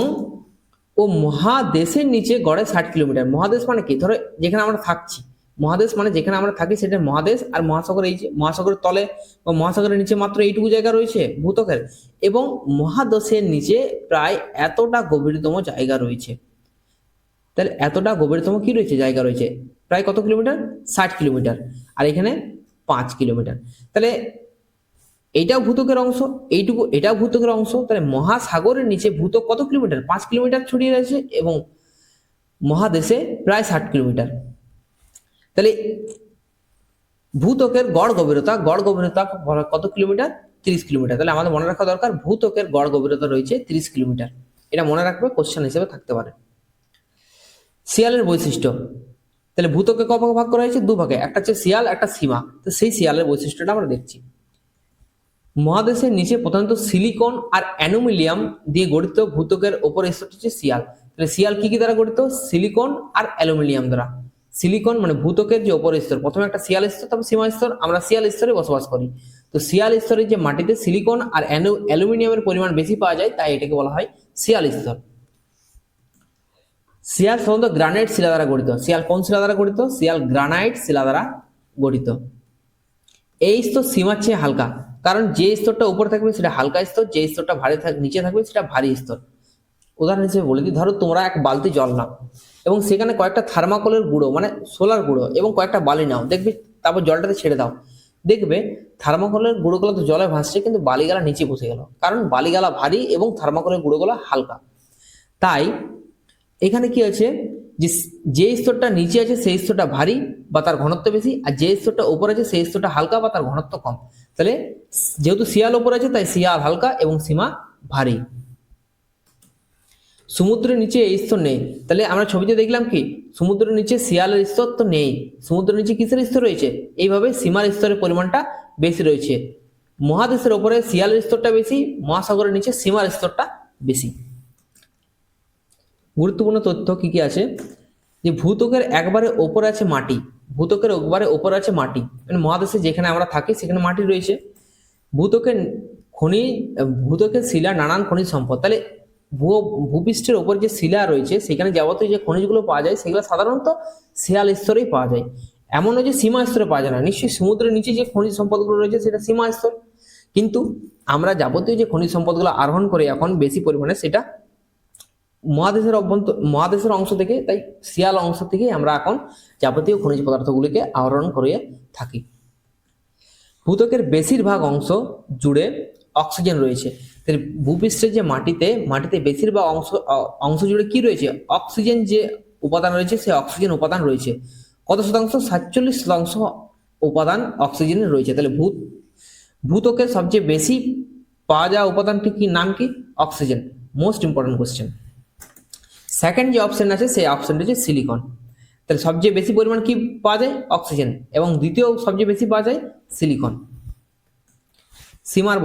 ও মহাদেশের নিচে গড়ে 60 কিলোমিটার। মহাদেশ মানে কি? ধরো যেখানে আমরা থাকছি, মহাদেশ মানে যেখানে আমরা থাকি সেটা মহাদেশ। আর মহাসাগর এই যে মহাসাগরের তলে বা মহাসাগরের নিচে মাত্র এইটুকু জায়গা রয়েছে ভূত্বকের। এবং মহাদেশের নিচে প্রায় এতটা গভীরতম জায়গা রয়েছে। তাহলে এতটা গভীরতম কি রয়েছে? জায়গা রয়েছে। প্রায় কত কিলোমিটার? 60 কিলোমিটার। আর এখানে 5 কিলোমিটার। তাহলে এইটাও ভূত্বকের অংশ, এইটুকু এটাও ভূত্বকের অংশ। তাহলে মহাসাগরের নিচে ভূত্বক কত কিলোমিটার? 5 কিলোমিটার ছড়িয়ে রয়েছে, এবং মহাদেশে প্রায় 60 কিলোমিটার। তাহলে ভূত্বকের গড় গভীরতা কত কিলোমিটার? 30 কিলোমিটার। তাহলে আমাদের মনে রাখা দরকার ভূত্বকের গড় গভীরতা রয়েছে 30 কিলোমিটার। এটা মনে রাখবে, কোশ্চেন হিসেবে থাকতে পারে। শিয়ালের বৈশিষ্ট্য, তাহলে ভূত্বককে ক ভাগে ভাগ করা হয়েছে? দুভাগে, একটা হচ্ছে শিয়াল, একটা সীমা। তো সেই শিয়ালের বৈশিষ্ট্যটা আমরা দেখছি। মহাদেশের নিচে প্রধানত সিলিকন আর অ্যালুমিনিয়াম দিয়ে গঠিত ভূত্বকের ওপর স্তরটি হচ্ছে শিয়াল। তাহলে শিয়াল কি কি দ্বারা গঠিত? সিলিকন আর অ্যালুমিনিয়াম দ্বারা। সিলিকন মানে ভূত্বকের যে ওপর স্তর, প্রথমে একটা শিয়াল স্তর, তারপর সীমা স্তর। আমরা শিয়াল স্তরে বসবাস করি। তো শিয়াল স্তরের যে মাটিতে সিলিকন আর অ্যালুমিনিয়ামের পরিমাণ বেশি পাওয়া যায়, তাই এটাকে বলা হয় শিয়াল স্তর। শিয়াল সাধারণত গ্রানাইট শিলা দ্বারা গঠিত। শিয়াল কোন শিলা দ্বারা গঠিত? শিয়াল গ্রানাইট শিলা দ্বারা গঠিত। এই স্তর সীমার চেয়ে হালকা, কারণ যে স্তরটা উপরে থাকবে সেটা হালকা স্তর, যে স্তরটা ভারী নিচে থাকবে সেটা ভারী স্তর। উদাহরণ হিসেবে বলে দিই, ধরো তোমরা এক বালতি জল নাও এবং সেখানে কয়েকটা থার্মাকলের গুঁড়ো মানে সোলার গুঁড়ো এবং কয়েকটা বালি নাও, দেখবে, তারপর জলটাতে ছেড়ে দাও, দেখবে থার্মাকলের গুঁড়োগুলো তো জলে ভাসছে, কিন্তু বালিগালা নিচে বসে গেল, কারণ বালিগালা ভারী এবং থার্মাকলের গুঁড়োগুলো হালকা। তাই এখানে কি আছে, যে স্তরটা নিচে আছে সেই স্তরটা ভারী বা তার ঘনত্ব বেশি, আর যে স্তরটা উপরে আছে সেই স্তরটা হালকা বা তার ঘনত্ব কম। তাহলে যেহেতু শিয়াল উপরে আছে তাই শিয়াল হালকা এবং সীমা ভারী। সমুদ্রের নিচে এই স্তর নেই। তাহলে আমরা ছবিতে দেখলাম কি, সমুদ্রের নিচে শিয়ালের স্তর তো নেই, সমুদ্রের নিচে কিসের স্তর রয়েছে? এইভাবে সীমার স্তরের পরিমাণটা বেশি রয়েছে। মহাদেশের ওপরে শিয়ালের স্তরটা বেশি, মহাসাগরের নিচে সীমার স্তরটা বেশি। গুরুত্বপূর্ণ তথ্য কি কি আছে, যে ভূত্বকের একবারে ওপরে আছে মাটি, ভূত্বকের একবারে ওপরে আছে মাটি, মানে মহাদেশে যেখানে আমরা থাকি সেখানে মাটি রয়েছে। ভূত্বকের ভূত্বকের শিলা নানান খনিজ সম্পদ। তাহলে ভূপৃষ্ঠের ওপর যে শিলা রয়েছে সেখানে যাবতীয় যে খনিজগুলো পাওয়া যায় সেগুলো সাধারণত শিয়াল স্তরেই পাওয়া যায়। এমন নয় যে সীমা স্তরে পাওয়া যায় না, নিশ্চয়ই সমুদ্রের নিচে যে খনিজ সম্পদগুলো রয়েছে সেটা সীমা স্তর, কিন্তু আমরা যাবতীয় যে খনিজ সম্পদগুলো আহরণ করি এখন বেশি পরিমাণে সেটা মহাদেশের অংশ থেকে, তাই শিয়াল অংশ থেকে আমরা এখন যাবতীয় খনিজ পদার্থগুলিকে আহরণ করে থাকি। ভূত্বকের বেশিরভাগ অংশ জুড়ে অক্সিজেন রয়েছে। ভূপৃষ্ঠের যে মাটিতে বেশিরভাগ অংশ জুড়ে কি রয়েছে? অক্সিজেন যে উপাদান রয়েছে সেই অক্সিজেন উপাদান রয়েছে। কত শতাংশ? 47% উপাদান অক্সিজেনের রয়েছে। তাহলে ভূত্বকের সবচেয়ে বেশি পাওয়া যাওয়া উপাদানটি কি, নাম কি? Oxygen. Most important question. Second যে অপশন আছে সেই অপশনটা হচ্ছে সিলিকন। তাহলে সবচেয়ে বেশি পরিমাণ কি পাওয়া যায়? অক্সিজেন, এবং দ্বিতীয় সবচেয়ে বেশি পাওয়া যায় সিলিকন। সীমার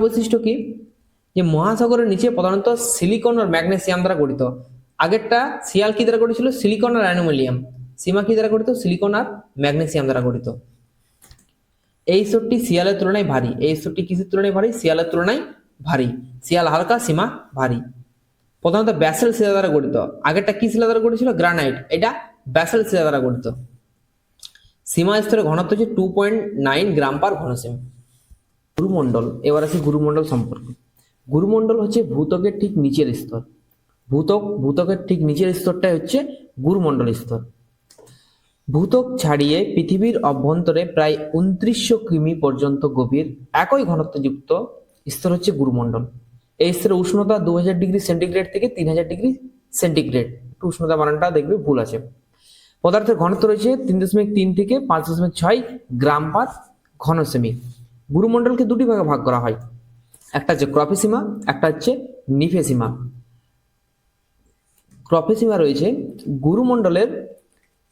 বৈশিষ্ট্য কি, যে মহাসাগরের নিচে প্রধানত সিলিকন আর ম্যাগনেসিয়াম দ্বারা গঠিত। আগেরটা শিয়াল কি দ্বারা গঠিত ছিল? সিলিকন আর অ্যালুমিনিয়াম। সীমা কি দ্বারা গঠিত? সিলিকন আর ম্যাগনেসিয়াম দ্বারা গঠিত। এই স্তরটি শিয়ালের তুলনায় ভারী। এই স্তরটি কিসের তুলনায় ভারী? শিয়ালের তুলনায় ভারী। শিয়াল হালকা, সীমা ভারী। প্রধানত ব্যাসেল শিলা দ্বারা গঠিত। আগেরটা কি শিলা দ্বারা গঠিত ছিল? গ্রানাইট। এটা ব্যাসেল শিলা দ্বারা গঠিত। সীমা স্তরের ঘনত্ব হচ্ছে 2.9 গ্রাম পার ঘনসেমি। গুরুমণ্ডল। এবার আসি গুরুমণ্ডল সম্পর্কে। গুরুমণ্ডল হচ্ছে ভূত্বকের ঠিক নিচের স্তর। ভূত্বকের ঠিক নিচের স্তরটাই হচ্ছে গুরুমণ্ডল স্তর। ভূত্বক ছাড়িয়ে পৃথিবীর অভ্যন্তরে প্রায় 2900 কিমি পর্যন্ত গভীর একই ঘনত্বযুক্ত স্তর হচ্ছে গুরুমণ্ডল। এই স্তরের উষ্ণতা 2000 ডিগ্রি সেন্টিগ্রেড থেকে 3000 ডিগ্রি সেন্টিগ্রেড। একটু উষ্ণতা বানানটা দেখবে ভুল আছে। পদার্থের ঘনত্ব রয়েছে 3.3 থেকে 5.6 গ্রাম পার ঘনসেমি। গুরুমণ্ডলকে দুটি ভাগে ভাগ করা হয়, একটা হচ্ছে ক্রফেসীমা, একটা হচ্ছে নিফেসীমা। ক্রফেসীমা রয়েছে গুরুমণ্ডলের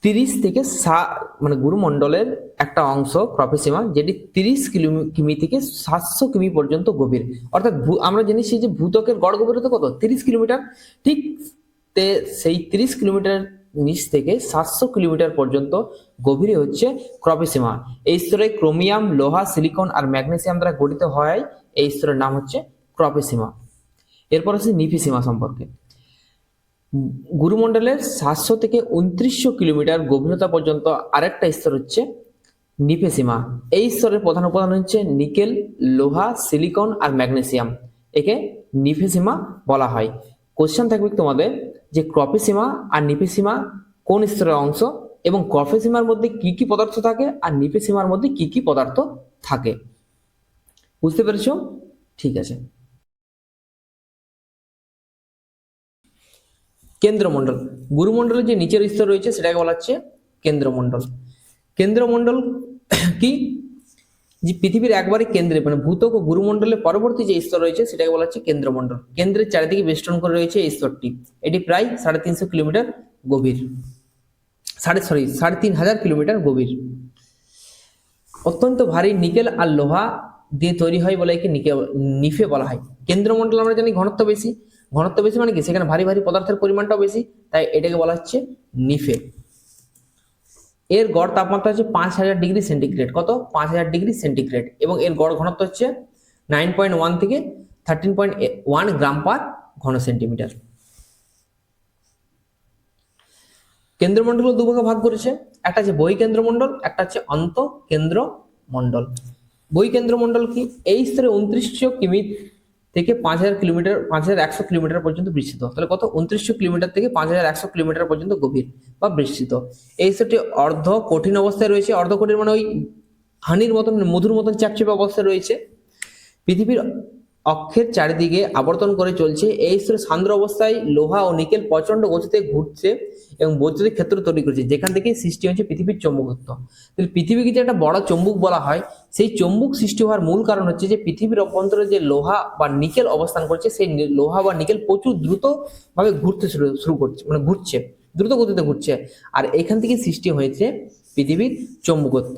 30 থেকে মানে গুরুমণ্ডলের একটা অংশ ক্রফেসীমা, যেটি 30 কিমি থেকে 700 কিমি পর্যন্ত গভীর। অর্থাৎ আমরা জানি যে ভূত্বকের গড় গভীরতা কত? 30 কিলোমিটার। ঠিক সেই 30 কিলোমিটার নিচ থেকে 700 কিলোমিটার পর্যন্ত গভীরে হচ্ছে ক্রফেসীমা। এই স্তরে ক্রোমিয়াম, লোহা, সিলিকন আর ম্যাগনেসিয়াম দ্বারা গঠিত হয়। এই স্তরের নাম হচ্ছে ক্রফেসীমা। এরপর আছে নিফেসীমা সম্পর্কে। গুরুমণ্ডলের 700 থেকে 2900 কিলোমিটার গভীরতা পর্যন্ত আরেকটা স্তর হচ্ছে নিফেসীমা। এই স্তরের প্রধান উপাদান হচ্ছে নিকেল, লোহা, সিলিকন আর ম্যাগনেসিয়াম। একে নিফেসীমা বলা হয়। কোশ্চেন থাকবে তোমাদের যে ক্রফেসীমা আর নিফেসীমা কোন স্তরের অংশ, এবং ক্রফেসীমার মধ্যে কি কি পদার্থ থাকে আর নিফেসীমার মধ্যে কি কি পদার্থ থাকে। বুঝতে পেরেছো? ঠিক আছে। কেন্দ্রমণ্ডল। গুরুমণ্ডলের যে নিচের স্তর রয়েছে সেটাকে বলা হচ্ছে কেন্দ্রমণ্ডল। কেন্দ্রমণ্ডল কি, যে পৃথিবীর একবারে কেন্দ্রে মানে ভূত্বক ও গুরুমণ্ডলের পরবর্তী যে স্তর রয়েছে সেটাকে বলা হচ্ছে কেন্দ্রমণ্ডল। কেন্দ্রের চারিদিকে বেষ্টন করে রয়েছে এই স্তরটি। এটি প্রায় 350 কিলোমিটার গভীর। 3.5 হাজার কিলোমিটার গভীর। অত্যন্ত ভারী নিকেল আর লোহা দিয়ে তৈরি হয় বলে একে নিফে বলা হয়। কেন্দ্রমণ্ডল আমরা জানি ঘনত্ব বেশি, ঘনত্ব বেশি মানে কি সেখানে ভারী ভারী পদার্থের পরিমাণটাও বেশি, তাই এটাকে বলা হচ্ছে নিফে। এর গড় তাপমাত্রা হচ্ছে 5,000 ডিগ্রি সেন্টিগ্রেড। কত? 5,000 ডিগ্রি সেন্টিগ্রেড। এবং এর গড় ঘনত্ব হচ্ছে 9.1 থেকে 13.1 গ্রাম পার ঘন সেন্টিমিটার। কেন্দ্রমণ্ডল দুভাগে ভাগ করেছে, একটা হচ্ছে বহিঃকেন্দ্রমণ্ডল, একটা হচ্ছে অন্তঃকেন্দ্রমণ্ডল। বহিঃকেন্দ্রমণ্ডল কি? এই স্তরে 2900 কিমি থেকে 5,100 কিলোমিটার পর্যন্ত বিস্তৃত। তাহলে কত? 2900 কিলোমিটার থেকে 5,100 কিলোমিটার পর্যন্ত গভীর বা বিস্তৃত। এই স্তরটি অর্ধ কঠিন অবস্থায় রয়েছে। অর্ধ কঠিন মানে ওই হানির মতন, মধুর মতন চ্যাপচ্যাপে অবস্থায় রয়েছে। পৃথিবীর অক্ষের চারিদিকে আবর্তন করে চলছে। এই স্তরে সান্দ্র অবস্থায় লোহা ও নিকেল প্রচন্ড গতিতে ঘুরছে এবং বৈদ্যুতিক ক্ষেত্র তৈরি করেছে, যেখান থেকে সৃষ্টি হচ্ছে পৃথিবীর চৌম্বকত্ব। তাহলে পৃথিবীকে যে একটা বড় চৌম্বক বলা হয়, সেই চৌম্বক সৃষ্টি হওয়ার মূল কারণ হচ্ছে যে পৃথিবীর অভ্যন্তরে যে লোহা বা নিকেল অবস্থান করছে, সেই লোহা বা নিকেল প্রচুর দ্রুত ভাবে ঘুরতে শুরু করছে, মানে ঘুরছে, দ্রুত গতিতে ঘুরছে, আর এখান থেকে সৃষ্টি হয়েছে পৃথিবীর চৌম্বকত্ব।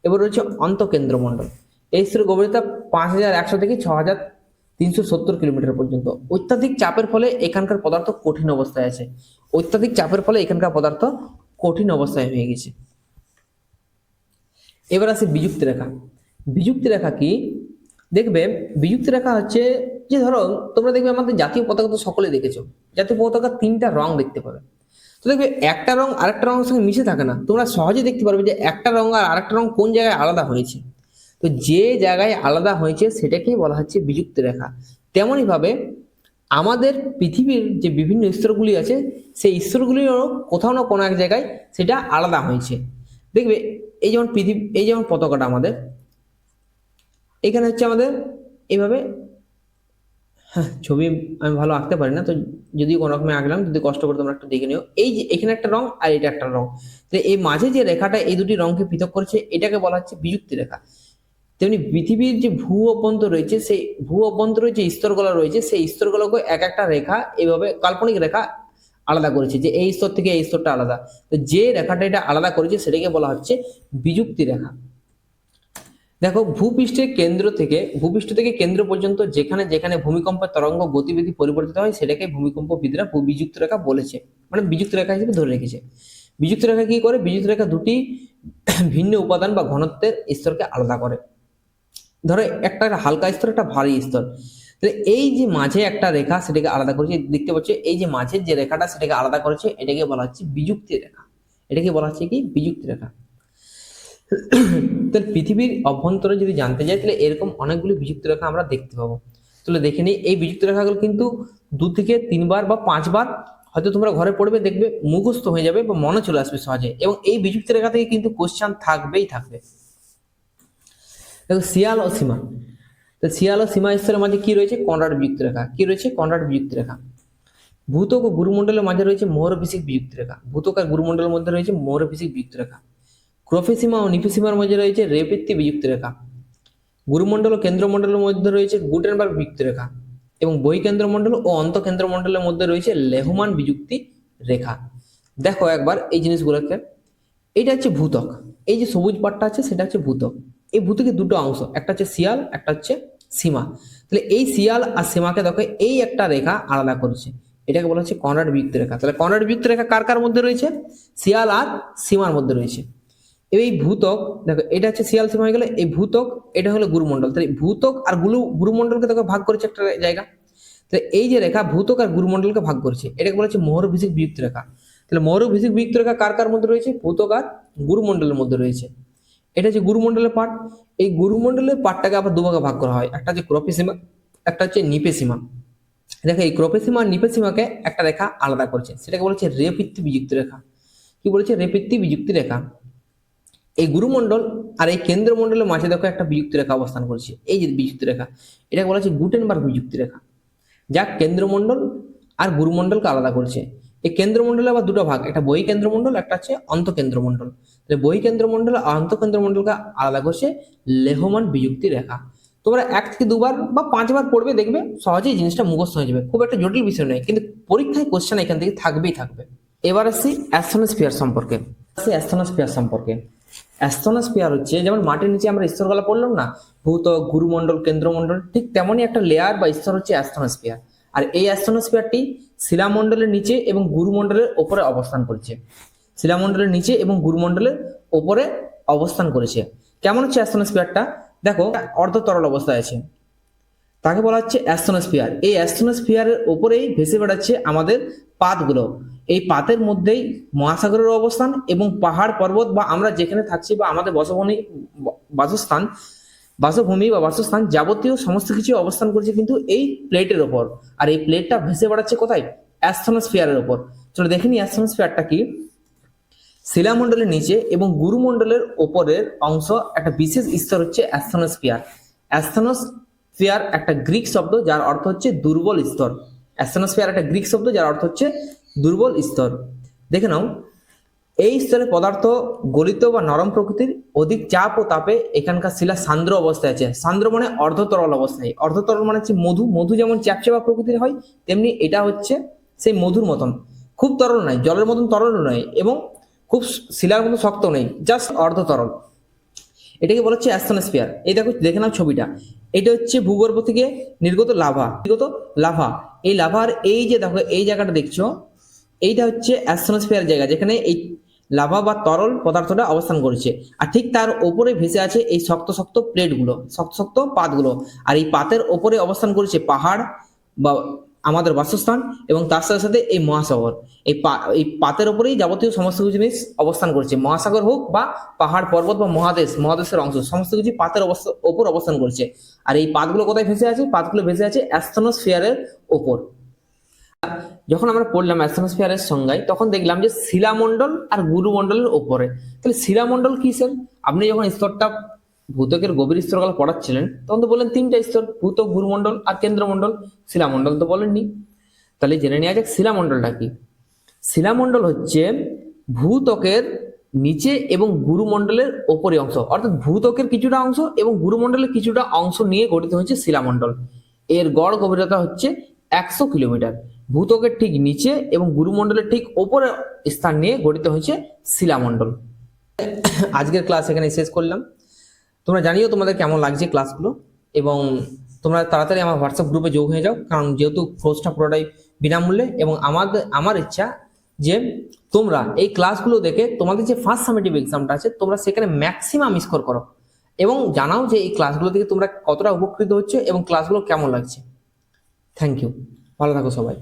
এবার রয়েছে অন্তঃকেন্দ্রমণ্ডল। এই স্তরের গভীরতা 5,100 থেকে 6,370 কিলোমিটার পর্যন্ত। অত্যাধিক চাপের ফলে এখানকার পদার্থ কঠিন অবস্থায় আছে। অত্যাধিক চাপের ফলে এখানকার পদার্থ কঠিন অবস্থায় হয়ে গেছে। এবার আসে বিযুক্ত রেখা। বিযুক্ত রেখা কি? দেখবে বিযুক্ত রেখা হচ্ছে যে, ধরো তোমরা দেখবে আমাদের জাতীয় পতাকা তো সকলে দেখেছো, জাতীয় পতাকা 3টা রং দেখতে পাবে। তো দেখবে একটা রং আরেকটা রঙের সঙ্গে মিশে থাকে না, তোমরা সহজে দেখতে পারবে যে একটা রং আর আরেকটা রং কোন জায়গায় আলাদা হয়েছে। তো যে জায়গায় আলাদা হয়েছে সেটাকেই বলা হচ্ছে বিযুক্ত রেখা। তেমনই ভাবে আমাদের পৃথিবীর যে বিভিন্ন স্তরগুলি আছে, সেই স্তরগুলিও কোথাও না কোনো এক জায়গায় সেটা আলাদা হয়েছে। দেখবে এই যেমন পৃথিবী, এই যেমন পতাকাটা আমাদের এখানে হচ্ছে আমাদের এইভাবে, হ্যাঁ ছবি আমি ভালো আঁকতে পারি না, তো যদি কোনো রকমে আঁকলাম, যদি কষ্ট করে তোমরা একটু দেখে নিও। এই যে এখানে একটা রং আর এটা একটা রং, তো এই মাঝে যে রেখাটা এই দুটি রংকে পৃথক করছে, এটাকে বলা হচ্ছে বিযুক্ত রেখা। তেমনি পৃথিবীর যে ভূ অভ্যন্তর রয়েছে, সেই ভূ অভ্যন্তরের যে স্তরগুলো রয়েছে, সেই স্তরগুলোকে এক একটা রেখা এইভাবে কাল্পনিক রেখা আলাদা করেছে, যে এই স্তর থেকে এই স্তরটা আলাদা। তো যে রেখাটা এটা আলাদা করেছে সেটাকে বলা হচ্ছে বিযুক্তি রেখা। দেখো ভূপৃষ্ঠ থেকে কেন্দ্র পর্যন্ত যেখানে যেখানে ভূমিকম্পের তরঙ্গ গতিবিধি পরিবর্তিত হয়, সেটাকে ভূমিকম্পবিদরা বিযুক্ত রেখা বলেছে, মানে বিযুক্ত রেখা হিসেবে ধরে রেখেছে। বিযুক্ত রেখা কি করে? বিযুক্ত রেখা দুটি ভিন্ন উপাদান বা ঘনত্বের স্তরকে আলাদা করে। ধরো একটা হালকা স্তর, একটা ভারী স্তর, তাহলে এই যে মাঝে একটা রেখা সেটাকে আলাদা করেছে, দেখতে পাচ্ছ এই যে মাঝের যে রেখাটা সেটাকে আলাদা করেছে, এটাকে বলা হচ্ছে বিযুক্তি রেখা। এটাকে বলা হচ্ছে কি? বিযুক্তি রেখা। তাহলে পৃথিবীর অভ্যন্তরে যদি জানতে যাই, তাহলে এরকম অনেকগুলি বিযুক্ত রেখা আমরা দেখতে পাবো। তাহলে দেখে নিই, এই বিযুক্ত রেখাগুলো কিন্তু 2 থেকে 3 বার বা 5 বার হয়তো তোমরা ঘরে পড়বে, দেখবে মুখস্থ হয়ে যাবে বা মনে চলে আসবে সহজে, এবং এই বিযুক্ত রেখা থেকে কিন্তু কোশ্চেন থাকবেই থাকবে। দেখো শিয়াল ও সীমা, তো শিয়াল ও সীমা স্তরের মাঝে কি রয়েছে? কনরাড বিযুক্ত রেখা। কি রয়েছে? কনরাড বিযুক্ত রেখা। ভূত্বক ও গুরুমণ্ডলের মাঝে রয়েছে মোহরভিষিক বিযুক্ত রেখা। ভূত্বক আর গুরুমণ্ডলের মধ্যে রয়েছে মোহরভিষিক বিযুক্ত রেখা। ক্রোফেসীমা ও নিফেসীমার মধ্যে রয়েছে রেপিত্তি বিযুক্ত রেখা। গুরুমণ্ডল ও কেন্দ্রমণ্ডলের মধ্যে রয়েছে গুটেনবার্গ বিযুক্ত রেখা, এবং বহিঃকেন্দ্রমণ্ডল ও অন্তঃকেন্দ্রমণ্ডলের মধ্যে রয়েছে লেহমান বিযুক্তি রেখা। দেখো একবার এই জিনিসগুলোকে, এইটা হচ্ছে ভূত্বক, এই যে সবুজ পাটটা আছে সেটা হচ্ছে ভূত্বক। এই ভূত্বকের দুটো অংশ, একটা হচ্ছে শিয়াল, একটা হচ্ছে সীমা। তাহলে এই শিয়াল আর সীমাকে দেখো এই একটা রেখা আলাদা করেছে, এটাকে বলা হচ্ছে কনরাড বিযুক্ত রেখা। তাহলে কনরাড বিযুক্ত রেখা কার কার মধ্যে রয়েছে? শিয়াল আর সীমার মধ্যে রয়েছে। এই ভূত্বক দেখো, এটা হচ্ছে শিয়াল সীমা হয়ে গেল, এই ভূত্বক এটা হলো গুরুমণ্ডল। তাহলে ভূত্বক আর গুরুমণ্ডলকে দেখো ভাগ করেছে একটা জায়গা। তাহলে এই যে রেখা ভূত্বক আর গুরুমণ্ডলকে ভাগ করেছে, এটাকে বলা হচ্ছে মোহরভিষিক বিযুক্ত রেখা। তাহলে মোহরভিষিক বিযুক্ত রেখা কার কার মধ্যে রয়েছে? ভূত্বক আর গুরুমণ্ডলের মধ্যে রয়েছে। এটা হচ্ছে গুরুমণ্ডলের পার্ট। এই গুরুমণ্ডলের পার্টটাকে আবার দুভাগে ভাগ করা হয়, একটা হচ্ছে ক্রোফেসীমা, একটা হচ্ছে নিপেসীমা। দেখো এই ক্রোফেসীমা আর নিপেসীমাকে একটা রেখা আলাদা করেছে, সেটাকে বলেছে রেপিত্তি বিযুক্ত রেখা। কি বলেছে? রেপিত্তি বিযুক্তি রেখা। এই গুরুমণ্ডল আর এই কেন্দ্রমণ্ডলের মাঝে দেখো একটা বিযুক্ত রেখা অবস্থান করছে, এই যে বিযুক্ত রেখা, এটাকে বলা হচ্ছে গুটেনবার্গ বিযুক্তি রেখা, যা কেন্দ্রমণ্ডল আর গুরুমণ্ডলকে আলাদা করছে। এই কেন্দ্রমণ্ডলে আবার দুটো ভাগ, একটা বহিঃকেন্দ্রমণ্ডল, একটা হচ্ছে অন্তঃকেন্দ্রমণ্ডল। তাহলে বহিঃকেন্দ্রমণ্ডল আর অন্তঃকেন্দ্রমণ্ডলকে আলাদা করছে লেহমান বিযুক্তি রেখা। তোমরা 1 থেকে 2 বার বা 5 বার পড়বে, দেখবে সহজেই জিনিসটা মুখস্থ হয়ে যাবে, খুব একটা জটিল বিষয় নয়, কিন্তু পরীক্ষায় কোশ্চেন এখান থেকে থাকবেই থাকবে। এবার আসছি অ্যাস্ট্রোস্ফিয়ার সম্পর্কে। অ্যাস্থনোস্ফিয়ার সম্পর্কে। অ্যাস্থনোস্ফিয়ার হচ্ছে যেমন মাটির নিচে আমরা স্তরগুলো পড়লাম না, ভূত্বক, গুরুমণ্ডল, কেন্দ্রমণ্ডল, ঠিক তেমনই একটা লেয়ার বা স্তর হচ্ছে অ্যাস্থনোস্ফিয়ার। আর এই অ্যাস্থনোস্ফিয়ারটি শিলামণ্ডলের নিচে এবং গুরুমণ্ডলের ওপরে অবস্থান করছে। শিলামণ্ডলের নিচে এবং গুরুমণ্ডলের ওপরে অবস্থান করেছে। কেমন হচ্ছে অ্যাস্থনোস্ফিয়ারটা? দেখো, অর্ধতরল অবস্থায় আছে, তাকে বলা হচ্ছে অ্যাস্থনোস্ফিয়ার। এই অ্যাস্থনোস্ফিয়ারের ওপরেই ভেসে বেড়াচ্ছে আমাদের পাতগুলো। এই পাতের মধ্যেই মহাসাগরের অবস্থান এবং পাহাড় পর্বত বা আমরা যেখানে থাকছি বা আমাদের বাসভূমি বা বাসস্থান যাবতীয় সমস্ত কিছু অবস্থান করছে কিন্তু এই প্লেটের ওপর। আর এই প্লেটটা ভেসে বেড়াচ্ছে কোথায়? অ্যাস্থনোস্ফিয়ারের ওপর। চলো দেখে নি অ্যাস্থনোস্ফিয়ারটা কি। শিলামণ্ডলের নিচে এবং গুরুমণ্ডলের ওপরের অংশ একটা বিশেষ স্তর হচ্ছে অ্যাস্থনোস্ফিয়ার। অ্যাস্থনোস্ফিয়ার একটা গ্রিক শব্দ যার অর্থ হচ্ছে দুর্বল স্তর। অ্যাস্থনোস্ফিয়ার একটা গ্রিক শব্দ যার অর্থ হচ্ছে দুর্বল স্তর। দেখে নাও, এই স্তরে পদার্থ গলিত বা নরম প্রকৃতির, অধিক চাপ ও তাপে এখানকার শিলা সান্দ্র অবস্থায় আছে। সান্দ্র মানে অর্ধতরল অবস্থায়। অর্ধতরল মানে হচ্ছে মধু। মধু যেমন চ্যাপচ্যাপা প্রকৃতির হয়, তেমনি এটা হচ্ছে সেই মধুর মতন। খুব তরল নয়, জলের মতন তরল নয়, এবং খুব শিলার মতো শক্ত নেই, জাস্ট অর্ধতরল। এটাকে বলা হচ্ছে অ্যাস্থনোস্ফিয়ার। এই দেখো, দেখে নাও ছবিটা। এটা হচ্ছে ভূগর্ভ থেকে নির্গত লাভা। এই লাভার এই যে দেখো এই জায়গাটা দেখছো, এইটা হচ্ছে অ্যাস্থনোস্ফিয়ার জায়গা, যেখানে এই লাভা বা তরল পদার্থটা অবস্থান করেছে। আর ঠিক তার ওপরে ভেসে আছে এই শক্ত শক্ত প্লেটগুলো, শক্ত শক্ত পাতগুলো। আর এই পাতের ওপরে অবস্থান করেছে পাহাড় বা আমাদের বাসস্থান, এবং তার সাথে সাথে এই মহাসাগর। এই পাতের ওপরেই যাবতীয় সমস্ত কিছু জিনিস অবস্থান করছে। মহাসাগর হোক বা পাহাড় পর্বত বা মহাদেশের অংশ, সমস্ত কিছু পাতের ওপর অবস্থান করছে। আর এই পাতগুলো কোথায় ভেসে আছে? পাতগুলো ভেসে আছে অ্যাস্থনোস্ফিয়ারের ওপর। যখন আমরা পড়লাম অ্যাস্থনোস্ফিয়ারের সংজ্ঞায়, তখন দেখলাম যে শিলামণ্ডল আর গুরুমণ্ডলের ওপরে। তাহলে শিলামণ্ডল কি স্যার? আপনি যখন স্তরটা ভূত্বকের গভীর স্তরগুলো পড়াচ্ছিলেন তখন তো বললেন তিনটা স্তর, ভূত্বক, গুরুমণ্ডল আর কেন্দ্রমণ্ডল। শিলামণ্ডল তো বলেননি। তাহলে জেনে নেওয়া যাক শিলামণ্ডলটা কি। শিলামণ্ডল হচ্ছে ভূত্বকের নিচে এবং গুরুমণ্ডলের ওপরে অংশ, অর্থাৎ ভূত্বকের কিছুটা অংশ এবং গুরুমণ্ডলের কিছুটা অংশ নিয়ে গঠিত হয়েছে শিলামণ্ডল। এর গড় গভীরতা হচ্ছে 100 কিলোমিটার। ভূত্বকের ঠিক নিচে এবং গুরুমণ্ডলের ঠিক ওপরে স্থান নিয়ে গঠিত হয়েছে শিলামণ্ডল। আজকের ক্লাস এখানে শেষ করলাম। তোমরা জানিও তোমাদের কেমন লাগছে ক্লাসগুলো, এবং তোমরা তাড়াতাড়ি আমার হোয়াটসঅ্যাপ গ্রুপে যোগ হয়ে যাও, কারণ যেহেতু কোর্সটা পুরোটাই বিনামূল্যে। এবং আমার ইচ্ছা যে তোমরা এই ক্লাসগুলো দেখে তোমাদের যে ফার্স্ট সামেটিভ এক্সামটা আছে তোমরা সেখানে ম্যাক্সিমাম স্কোর করো, এবং জানাও যে এই ক্লাসগুলো থেকে তোমরা কতটা উপকৃত হচ্ছে এবং ক্লাসগুলো কেমন লাগছে। থ্যাংক ইউ, ভালো থাকো সবাই।